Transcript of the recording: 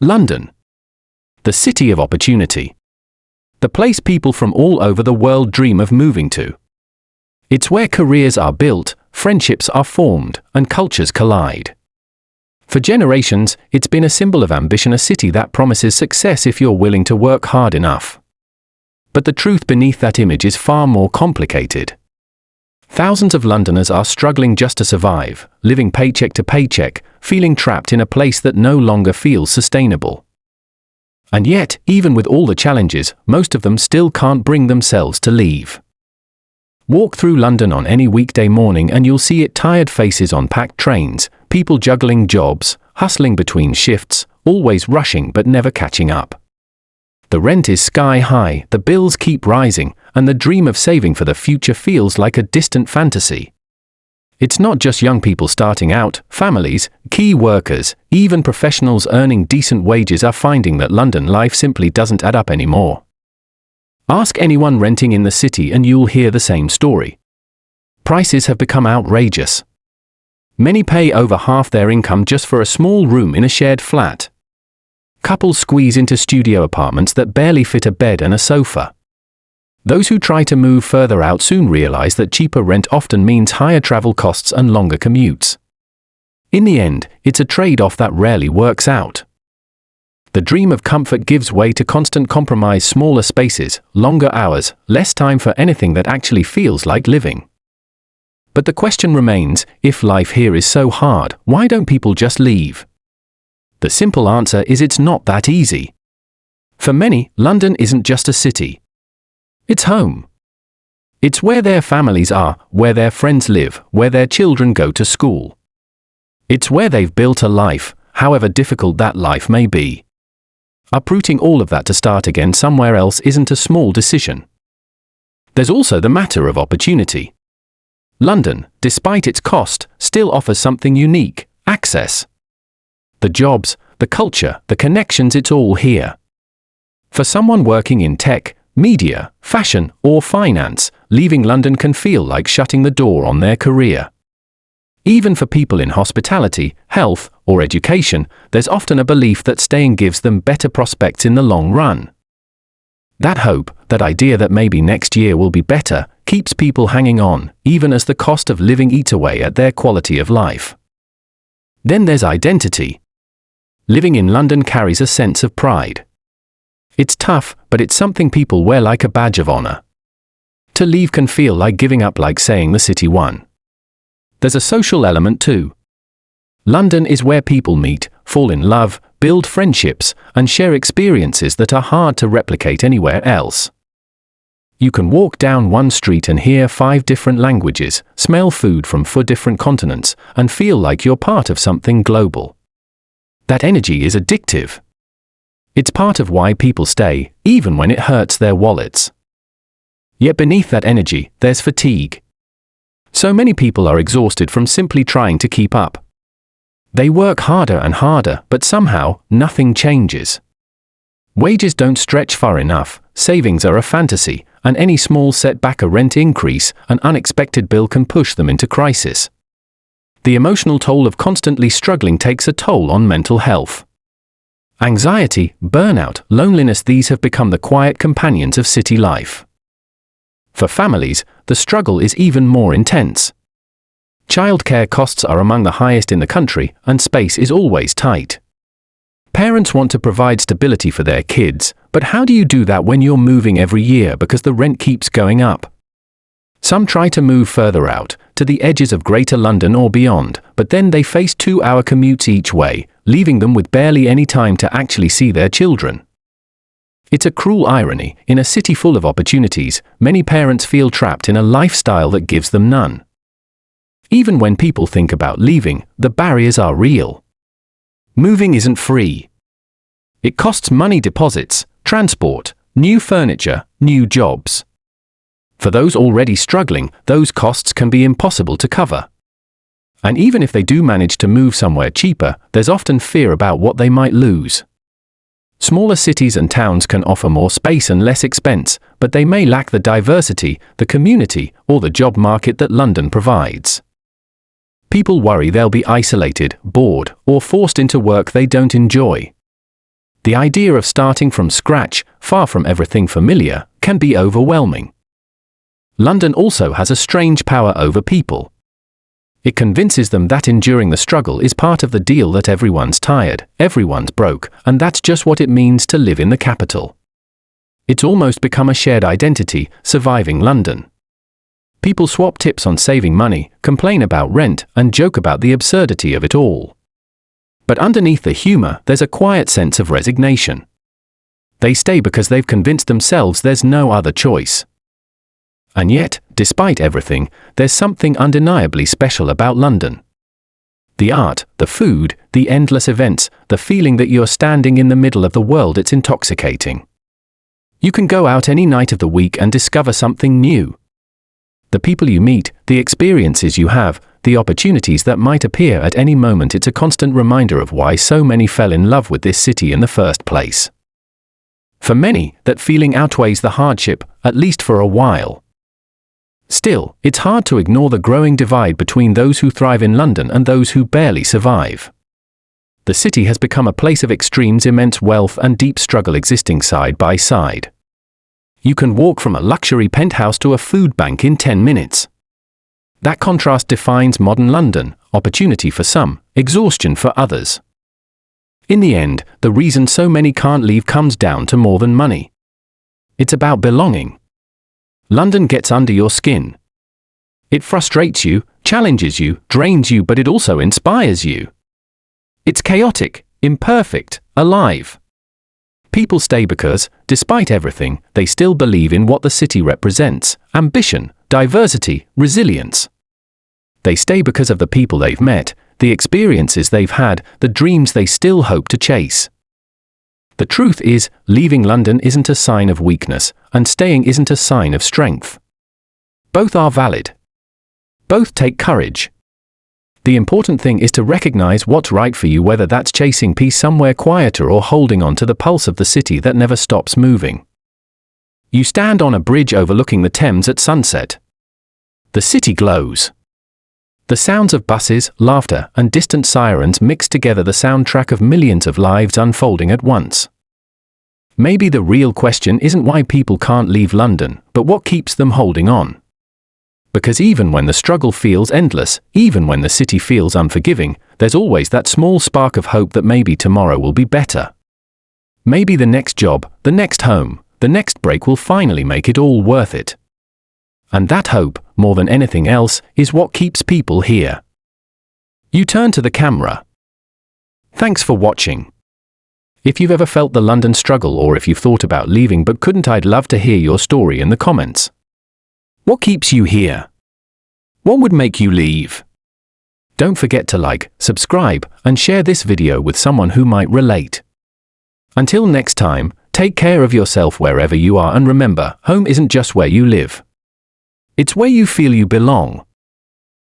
London. The city of opportunity. The place people from all over the world dream of moving to. It's where careers are built, friendships are formed, and cultures collide. For generations, it's been a symbol of ambition, a city that promises success if you're willing to work hard enough. But the truth beneath that image is far more complicated. Thousands of Londoners are struggling just to survive, living paycheck to paycheck, feeling trapped in a place that no longer feels sustainable. And yet, even with all the challenges, most of them still can't bring themselves to leave. Walk through London on any weekday morning and you'll see it: tired faces on packed trains, people juggling jobs, hustling between shifts, always rushing but never catching up. The rent is sky high, the bills keep rising, and the dream of saving for the future feels like a distant fantasy. It's not just young people starting out, families, key workers, even professionals earning decent wages are finding that London life simply doesn't add up anymore. Ask anyone renting in the city and you'll hear the same story. Prices have become outrageous. Many pay over half their income just for a small room in a shared flat. Couples squeeze into studio apartments that barely fit a bed and a sofa. Those who try to move further out soon realize that cheaper rent often means higher travel costs and longer commutes. In the end, it's a trade-off that rarely works out. The dream of comfort gives way to constant compromise: smaller spaces, longer hours, less time for anything that actually feels like living. But the question remains, if life here is so hard, why don't people just leave? The simple answer is it's not that easy. For many, London isn't just a city. It's home. It's where their families are, where their friends live, where their children go to school. It's where they've built a life, however difficult that life may be. Uprooting all of that to start again somewhere else isn't a small decision. There's also the matter of opportunity. London, despite its cost, still offers something unique: access. The jobs, the culture, the connections, it's all here. For someone working in tech, media, fashion, or finance, leaving London can feel like shutting the door on their career. Even for people in hospitality, health, or education, there's often a belief that staying gives them better prospects in the long run. That hope, that idea that maybe next year will be better, keeps people hanging on, even as the cost of living eats away at their quality of life. Then there's identity. Living in London carries a sense of pride. It's tough, but it's something people wear like a badge of honor. To leave can feel like giving up, like saying the city won. There's a social element too. London is where people meet, fall in love, build friendships, and share experiences that are hard to replicate anywhere else. You can walk down one street and hear 5 different languages, smell food from 4 different continents, and feel like you're part of something global. That energy is addictive. It's part of why people stay, even when it hurts their wallets. Yet beneath that energy, there's fatigue. So many people are exhausted from simply trying to keep up. They work harder and harder, but somehow, nothing changes. Wages don't stretch far enough, savings are a fantasy, and any small setback, a rent increase, an unexpected bill can push them into crisis. The emotional toll of constantly struggling takes a toll on mental health. Anxiety, burnout, loneliness, these have become the quiet companions of city life. For families, the struggle is even more intense. Childcare costs are among the highest in the country, and space is always tight. Parents want to provide stability for their kids, but how do you do that when you're moving every year because the rent keeps going up? Some try to move further out, to the edges of Greater London or beyond, but then they face 2-hour commutes each way, leaving them with barely any time to actually see their children. It's a cruel irony: in a city full of opportunities, many parents feel trapped in a lifestyle that gives them none. Even when people think about leaving, the barriers are real. Moving isn't free. It costs money: deposits, transport, new furniture, new jobs. For those already struggling, those costs can be impossible to cover. And even if they do manage to move somewhere cheaper, there's often fear about what they might lose. Smaller cities and towns can offer more space and less expense, but they may lack the diversity, the community, or the job market that London provides. People worry they'll be isolated, bored, or forced into work they don't enjoy. The idea of starting from scratch, far from everything familiar, can be overwhelming. London also has a strange power over people. It convinces them that enduring the struggle is part of the deal, that everyone's tired, everyone's broke, and that's just what it means to live in the capital. It's almost become a shared identity, surviving London. People swap tips on saving money, complain about rent, and joke about the absurdity of it all. But underneath the humor, there's a quiet sense of resignation. They stay because they've convinced themselves there's no other choice. And yet, despite everything, there's something undeniably special about London. The art, the food, the endless events, the feeling that you're standing in the middle of the world, it's intoxicating. You can go out any night of the week and discover something new. The people you meet, the experiences you have, the opportunities that might appear at any moment, it's a constant reminder of why so many fell in love with this city in the first place. For many, that feeling outweighs the hardship, at least for a while. Still, it's hard to ignore the growing divide between those who thrive in London and those who barely survive. The city has become a place of extremes, immense wealth and deep struggle existing side by side. You can walk from a luxury penthouse to a food bank in 10 minutes. That contrast defines modern London, opportunity for some, exhaustion for others. In the end, the reason so many can't leave comes down to more than money. It's about belonging. London gets under your skin. It frustrates you, challenges you, drains you, but it also inspires you. It's chaotic, imperfect, alive. People stay because, despite everything, they still believe in what the city represents: ambition, diversity, resilience. They stay because of the people they've met, the experiences they've had, the dreams they still hope to chase. The truth is, leaving London isn't a sign of weakness, and staying isn't a sign of strength. Both are valid. Both take courage. The important thing is to recognize what's right for you, whether that's chasing peace somewhere quieter or holding on to the pulse of the city that never stops moving. You stand on a bridge overlooking the Thames at sunset. The city glows. The sounds of buses, laughter, and distant sirens mix together, the soundtrack of millions of lives unfolding at once. Maybe the real question isn't why people can't leave London, but what keeps them holding on. Because even when the struggle feels endless, even when the city feels unforgiving, there's always that small spark of hope that maybe tomorrow will be better. Maybe the next job, the next home, the next break will finally make it all worth it. And that hope, more than anything else, is what keeps people here. You turn to the camera. Thanks for watching. If you've ever felt the London struggle, or if you've thought about leaving but couldn't, I'd love to hear your story in the comments. What keeps you here? What would make you leave? Don't forget to like, subscribe, and share this video with someone who might relate. Until next time, take care of yourself wherever you are, and remember, home isn't just where you live. It's where you feel you belong.